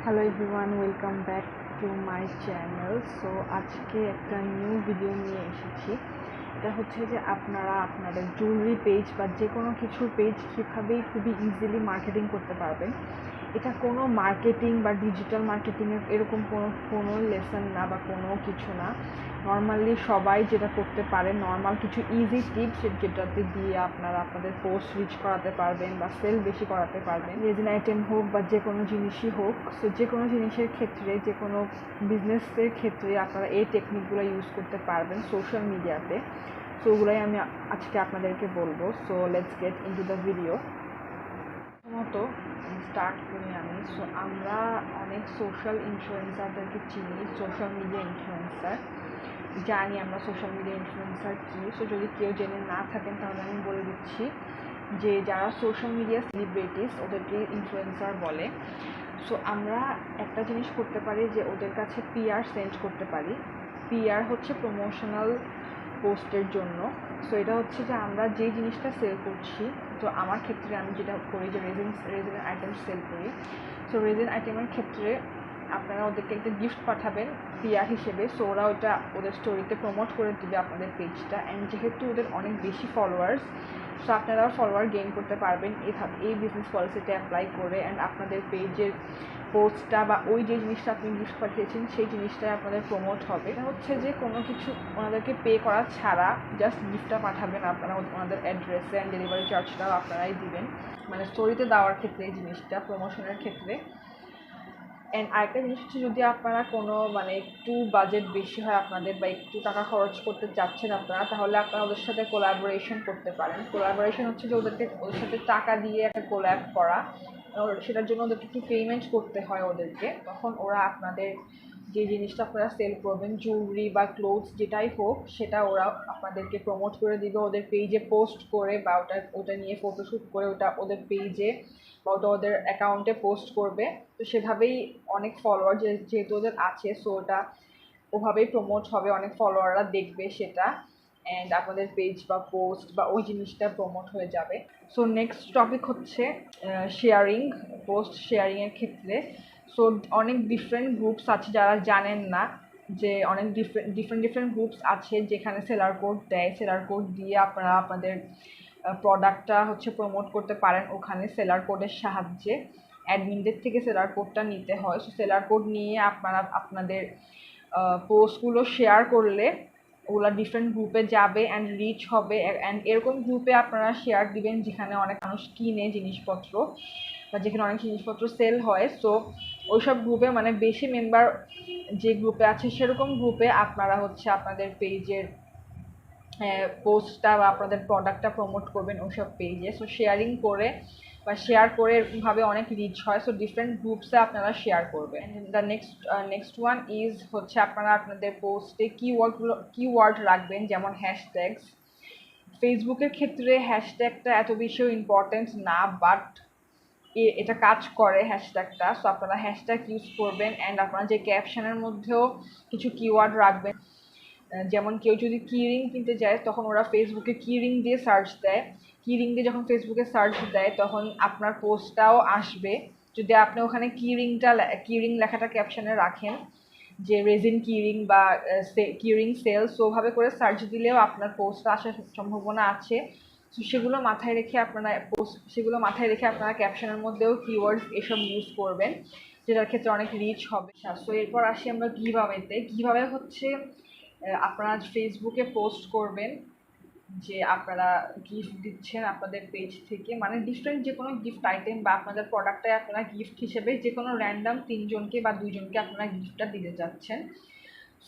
Hello everyone, welcome back to my channel. So আজকে একটা new video নিয়ে এসেছি। এটা হচ্ছে যে আপনারা আপনাদের জুয়েলারি পেজ বা যে কোনো কিছু পেজ কীভাবে খুবই ইজিলি মার্কেটিং করতে পারবেন। এটা কোনো মার্কেটিং বা ডিজিটাল মার্কেটিংয়ের এরকম কোনো লেসন না বা কোনো কিছু না। নর্মালি সবাই যেটা করতে পারে, নর্মাল কিছু ইজি টিপস যেটাতে দিয়ে আপনারা আপনাদের পোস্ট রিচ করাতে পারবেন বা সেল বেশি করাতে পারবেন। রেজিন আইটেম হোক বা যে কোনো জিনিসই হোক, সো যে কোনো জিনিসের ক্ষেত্রে, যে কোনো বিজনেসের ক্ষেত্রে আপনারা এই টেকনিকগুলো ইউজ করতে পারবেন সোশ্যাল মিডিয়াতে। সো ওগুলোই আমি আজকে আপনাদেরকে বলবো। So let's get into the video. প্রথমত স্টার্ট করি আমি। সো আমরা অনেক সোশ্যাল ইনফ্লুয়েন্সারদেরকে চিনি, সোশ্যাল মিডিয়া ইনফ্লুয়েন্সার জানি আমরা সোশ্যাল মিডিয়া ইনফ্লুয়েন্সার কী। সো যদি কেউ জেনে না থাকেন তাহলে আমি বলে দিচ্ছি যে যারা সোশ্যাল মিডিয়া সেলিব্রিটিস ওদেরকে ইনফ্লুয়েন্সার বলে। সো আমরা একটা জিনিস করতে পারি যে ওদের কাছে পিআর সেন্ড করতে পারি। পিআর হচ্ছে প্রমোশনাল পোস্টের জন্য। সো এটা হচ্ছে যে আমরা যে জিনিসটা সেল করছি, তো আমার ক্ষেত্রে আমি যেটা করি যে রেজিন আইটেম সেল করি। সো রেজিন আইটেমের ক্ষেত্রে আপনারা ওদেরকে একটা গিফট পাঠাবেন পিআর হিসেবে। সো ওরা ওটা ওদের স্টোরিতে প্রমোট করে দেবে আপনাদের পেজটা। অ্যান্ড যেহেতু ওদের অনেক বেশি ফলোয়ার্স, সো আপনারাও ফলোয়ার গেইন করতে পারবেন এই বিজনেস পলিসিটা অ্যাপ্লাই করে। অ্যান্ড আপনাদের পেজের পোস্টটা বা ওই যে জিনিসটা আপনি গিফট পাঠিয়েছেন সেই জিনিসটাই আপনাদের প্রমোট হবে। এটা হচ্ছে যে কোনো কিছু ওনাদেরকে পে করা ছাড়া জাস্ট গিফটটা পাঠাবেন আপনারা ওনাদের অ্যাড্রেসে, অ্যান্ড ডেলিভারি চার্জটাও আপনারাই দিবেন, মানে স্টোরিতে দেওয়ার ক্ষেত্রে এই জিনিসটা, প্রমোশনের ক্ষেত্রে। অ্যান্ড আরেকটা জিনিস হচ্ছে, যদি আপনারা কোনো মানে একটু বাজেট বেশি হয় আপনাদের বা একটু টাকা খরচ করতে চাচ্ছেন আপনারা, তাহলে আপনারা ওদের সাথে কোলাবোরেশন করতে পারেন। কোলাবোরেশন হচ্ছে যে ওদের সাথে টাকা দিয়ে একটা কোল্যাব করা। সেটার জন্য ওদেরকে একটু পেমেন্ট করতে হয় ওদেরকে। তখন ওরা আপনাদের যে জিনিসটা আপনারা সেল করবেন, জুয়েলারি বা ক্লোথস যেটাই হোক, সেটা ওরা আপনাদেরকে প্রমোট করে দিবে ওদের পেজে পোস্ট করে, বা ওটা নিয়ে ফটোশ্যুট করে ওটা ওদের পেজে বা ওটা ওদের অ্যাকাউন্টে পোস্ট করবে। তো সেভাবেই অনেক ফলোয়ার যেহেতু ওদের আছে, সো ওটা ওভাবেই প্রমোট হবে, অনেক ফলোয়াররা দেখবে সেটা, অ্যান্ড আপনাদের পেজ বা পোস্ট বা ওই জিনিসটা প্রমোট হয়ে যাবে। সো নেক্সট টপিক হচ্ছে শেয়ারিং, পোস্ট শেয়ারিংয়ের ক্ষেত্রে। সো অনেক ডিফারেন্ট গ্রুপস আছে, যারা জানেন না যে অনেক ডিফারেন্ট গ্রুপস আছে যেখানে সেলার কোড দেয়। সেলার কোড দিয়ে আপনারা আপনাদের প্রোডাক্টটা হচ্ছে প্রমোট করতে পারেন ওখানে সেলার কোডের সাহায্যে। অ্যাডমিনদের থেকে সেলার কোডটা নিতে হয়। সো সেলার কোড নিয়ে আপনারা আপনাদের পোস্টগুলো শেয়ার করলে ওগুলো ডিফারেন্ট গ্রুপে যাবে অ্যান্ড রিচ হবে। অ্যান্ড এরকম গ্রুপে আপনারা শেয়ার দিবেন যেখানে অনেক মানুষ কিনে জিনিসপত্র বা যেখানে অনেক জিনিসপত্র সেল হয়। সো ওইসব গ্রুপে, মানে বেশি মেম্বার যে গ্রুপে আছে সেরকম গ্রুপে আপনারা হচ্ছে আপনাদের পেজের পোস্টটা বা আপনাদের প্রোডাক্টটা প্রমোট করবেন ওইসব পেজে। সো শেয়ারিং করে বা শেয়ার করে এরকমভাবে অনেক রিচ হয়। সো ডিফারেন্ট গ্রুপসে আপনারা শেয়ার করবেন। দ্য নেক্সট ওয়ান ইজ হচ্ছে আপনারা আপনাদের পোস্টে কিওয়ার্ড রাখবেন, যেমন হ্যাশট্যাগস। ফেসবুকের ক্ষেত্রে হ্যাশট্যাগটা এত বেশিও ইম্পর্টেন্ট না, বাট এটা কাজ করে হ্যাশট্যাগটা। সো আপনারা হ্যাশট্যাগ ইউজ করবেন, অ্যান্ড আপনারা যে ক্যাপশনের মধ্যেও কিছু কিওয়ার্ড রাখবেন। যেমন কেউ যদি কিরিং কিনতে যায়, তখন ওরা ফেসবুকে কিরিং দিয়ে সার্চ দেয়। কিরিং দিয়ে যখন ফেসবুকে সার্চ দেয়, তখন আপনার পোস্টটাও আসবে। যদি আপনি ওখানে কিরিং লেখাটা ক্যাপশনে রাখেন, যে রেজিন কিরিং বা কিরিং সেলস, ওভাবে করে সার্চ দিলেও আপনার পোস্টটা আসার সম্ভাবনা আছে। তো সেগুলো মাথায় রেখে আপনারা ক্যাপশনের মধ্যেও কিওয়ার্ডস এসব ইউজ করবেন, যেটার ক্ষেত্রে অনেক রিচ হবে। সো এরপর আসি আমরা কিভাবে হচ্ছে আপনারা ফেসবুকে পোস্ট করবেন যে আপনারা গিফট দিচ্ছেন আপনাদের পেজ থেকে, মানে ডিফারেন্ট যে কোনো গিফট আইটেম বা আপনাদের প্রোডাক্টে আপনারা গিফট হিসেবে যে কোনো র্যান্ডাম 3 জনকে বা 2 জনকে আপনারা গিফটটা দিতে যাচ্ছেন।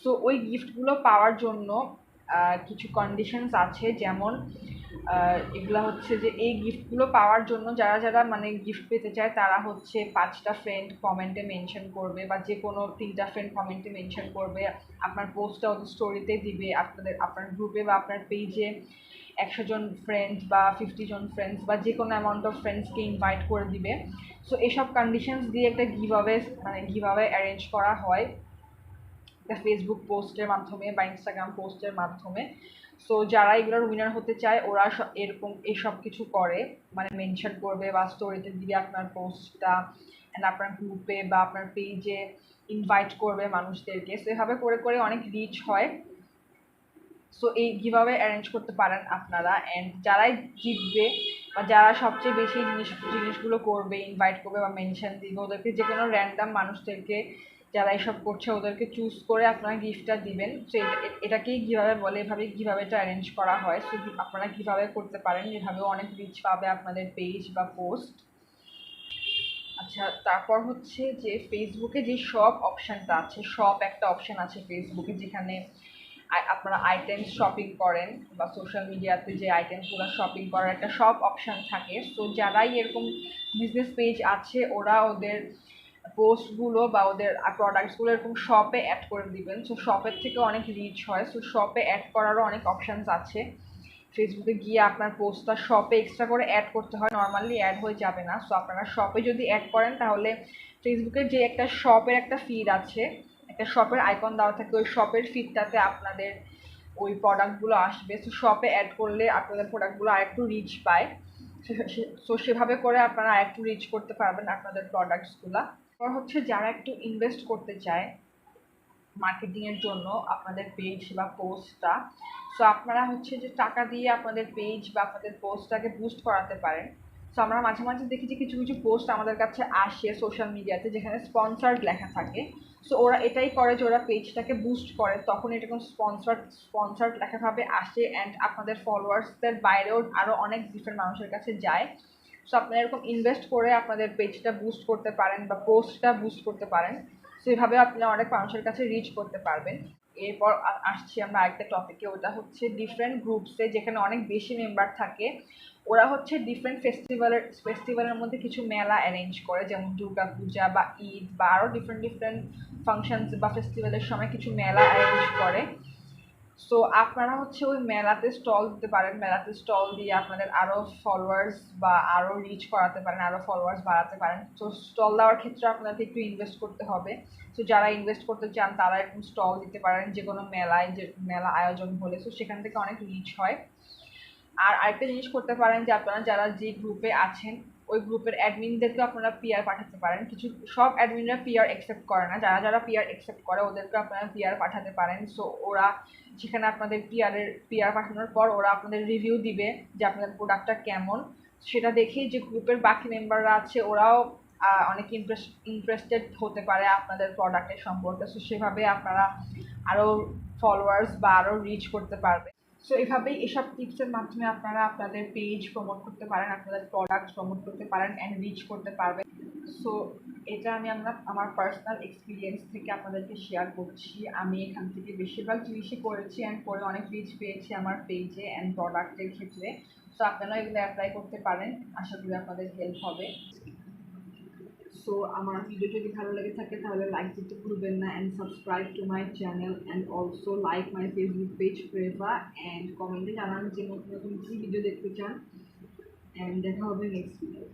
সো ওই গিফটগুলো পাওয়ার জন্য কিছু কন্ডিশনস আছে। যেমন এগুলো হচ্ছে যে এই গিফটগুলো পাওয়ার জন্য যারা মানে গিফট পেতে চায়, তারা হচ্ছে 5টা ফ্রেন্ড কমেন্টে মেনশন করবে, বা যে কোনো 3টা ফ্রেন্ড কমেন্টে মেনশন করবে। আপনার পোস্টটা ওদের স্টোরিতে দিবে, আপনার গ্রুপে বা আপনার পেজে 100 জন ফ্রেন্ডস বা 50 জন ফ্রেন্ডস বা যে কোনো অ্যামাউন্ট অফ ফ্রেন্ডসকে ইনভাইট করে দিবে। সো এসব কন্ডিশনস দিয়ে একটা গিভঅ্যাওয়ে অ্যারেঞ্জ করা হয় একটা ফেসবুক পোস্টের মাধ্যমে বা ইনস্টাগ্রাম পোস্টের মাধ্যমে। সো যারা এগুলোর উইনার হতে চায় ওরা এরকম এইসব কিছু করে, মানে মেনশন করবে বা স্টোরিতে দিবে আপনার পোস্টটা, অ্যান্ড আপনার গ্রুপে বা আপনার পেজে ইনভাইট করবে মানুষদেরকে। সো এভাবে করে করে অনেক রিচ হয়। সো এই গিভঅ্যাওয়ে অ্যারেঞ্জ করতে পারেন আপনারা, অ্যান্ড যারাই জিতবে বা যারা সবচেয়ে বেশি জিনিসগুলো করবে, ইনভাইট করবে বা মেনশন দিবে, ওদেরকে যে কোনো র্যান্ডাম মানুষদেরকে যারা এসব করছে ওদেরকে চুজ করে আপনারা গিফটটা দিবেন। সো এটাকেই গিভঅ্যাওয়ে বলে, এভাবেই গিভঅ্যাওয়েটা অ্যারেঞ্জ করা হয়। সো আপনারা গিভঅ্যাওয়ে করতে পারেন, এভাবেও অনেক রিচ পাবে আপনাদের পেজ বা পোস্ট। আচ্ছা, তারপর হচ্ছে যে ফেসবুকে যে শপ অপশানটা আছে, শপ একটা অপশান আছে ফেসবুকে, যেখানে আপনারা আইটেমস শপিং করেন বা সোশ্যাল মিডিয়াতে যে আইটেমসগুলো শপিং করার একটা শপ অপশান থাকে। সো যারাই এরকম বিজনেস পেজ আছে ওরা ওদের পোস্টগুলো বা ওদের প্রোডাক্টসগুলো এরকম শপে অ্যাড করে দিবেন। সো শপের থেকে অনেক রিচ হয়। সো শপে অ্যাড করারও অনেক অপশানস আছে। ফেসবুকে গিয়ে আপনার পোস্টটা শপে এক্সট্রা করে অ্যাড করতে হয়, নর্মালি অ্যাড হয়ে যাবে না। সো আপনারা শপে যদি অ্যাড করেন তাহলে ফেসবুকের যে একটা শপের একটা ফিড আছে, একটা শপের আইকন দেওয়া থাকে, ওই শপের ফিডটাতে আপনাদের ওই প্রোডাক্টগুলো আসবে। সো শপে অ্যাড করলে আপনাদের প্রোডাক্টগুলো আরেকটু রিচ পায়। সো সেভাবে করে আপনারা আরেকটু রিচ করতে পারবেন আপনাদের প্রোডাক্টসগুলো। এবার হচ্ছে যারা একটু ইনভেস্ট করতে চায় মার্কেটিংয়ের জন্য আপনাদের পেজ বা পোস্টটা, সো আপনারা হচ্ছে যে টাকা দিয়ে আপনাদের পেজ বা আপনাদের পোস্টটাকে বুস্ট করাতে পারেন। সো আমরা মাঝে মাঝে দেখি যে কিছু কিছু পোস্ট আমাদের কাছে আসে সোশ্যাল মিডিয়াতে যেখানে স্পন্সার্ড লেখা থাকে। সো ওরা এটাই করে যে ওরা পেজটাকে বুস্ট করে, তখন এরকম স্পন্সার্ড লেখাভাবে আসে, অ্যান্ড আপনাদের ফলোয়ার্সদের বাইরেও আরও অনেক ডিফারেন্ট মানুষের কাছে যায়। সো আপনারা এরকম ইনভেস্ট করে আপনাদের পেজটা বুস্ট করতে পারেন বা পোস্টটা বুস্ট করতে পারেন। সেভাবে আপনারা অনেক মানুষের কাছে রিচ করতে পারবেন। এরপর আসছি আমরা আরেকটা টপিকে, ওটা হচ্ছে ডিফারেন্ট গ্রুপসে যেখানে অনেক বেশি মেম্বার থাকে। ওরা হচ্ছে ডিফারেন্ট ফেস্টিভ্যালের মধ্যে কিছু মেলা অ্যারেঞ্জ করে, যেমন দুর্গা পূজা বা ঈদ বা আরও ডিফারেন্ট ফাংশনস বা ফেস্টিভ্যালের সময় কিছু মেলা অ্যারেঞ্জ করে। সো আপনারা হচ্ছে ওই মেলাতে স্টল দিতে পারেন, মেলাতে স্টল দিয়ে আপনাদের আরও ফলোয়ার্স বা আরও রিচ করাতে পারেন, আরও ফলোয়ার্স বাড়াতে পারেন। তো স্টল দেওয়ার ক্ষেত্রে আপনাদের একটু ইনভেস্ট করতে হবে। তো যারা ইনভেস্ট করতে চান তারা এরকম স্টল দিতে পারেন যে কোনো মেলায়, যে মেলা আয়োজন হলে। তো সেখান থেকে অনেক রিচ হয়। আর আরেকটা জিনিস করতে পারেন যে আপনারা যারা যে গ্রুপে আছেন ওই গ্রুপের অ্যাডমিনদেরকে আপনারা পিআর পাঠাতে পারেন। কিছু সব অ্যাডমিনরা পিআর অ্যাকসেপ্ট করে না, যারা যারা পিআর অ্যাকসেপ্ট করে ওদেরকে আপনারা পিআর পাঠাতে পারেন। সো ওরা সেখানে আপনাদের পিআর পাঠানোর পর ওরা আপনাদের রিভিউ দিবে যে আপনাদের প্রোডাক্টটা কেমন। সেটা দেখেই যে গ্রুপের বাকি মেম্বাররা আছে ওরাও অনেক ইন্টারেস্টেড হতে পারে আপনাদের প্রোডাক্টের সম্পর্কে। সো সেভাবে আপনারা আরও ফলোয়ার্স বা আরও রিচ করতে পারবে। সো এভাবেই এসব টিপসের মাধ্যমে আপনারা আপনাদের পেজ প্রমোট করতে পারেন, আপনাদের প্রোডাক্ট প্রমোট করতে পারেন অ্যান্ড রিচ করতে পারবেন। সো এটা আমি আমার পার্সোনাল এক্সপিরিয়েন্স থেকে আপনাদেরকে শেয়ার করছি। আমি এখান থেকে বেশিরভাগ জিনিসই করেছি অ্যান্ড করে অনেক রিচ পেয়েছি আমার পেজে অ্যান্ড প্রোডাক্টের ক্ষেত্রে। সো আপনারাও এগুলো অ্যাপ্লাই করতে পারেন, আশা করি আপনাদের হেল্প হবে। সো আমার ভিডিও যদি ভালো লেগে থাকে তাহলে লাইক দিতে ভুলবেন না, and subscribe to my channel, and also like my Facebook page প্রেভা, অ্যান্ড কমেন্টে জানান যে নতুন নতুন কী ভিডিও দেখতে চান। অ্যান্ড দেখা হবে নেক্সট ভিডিও।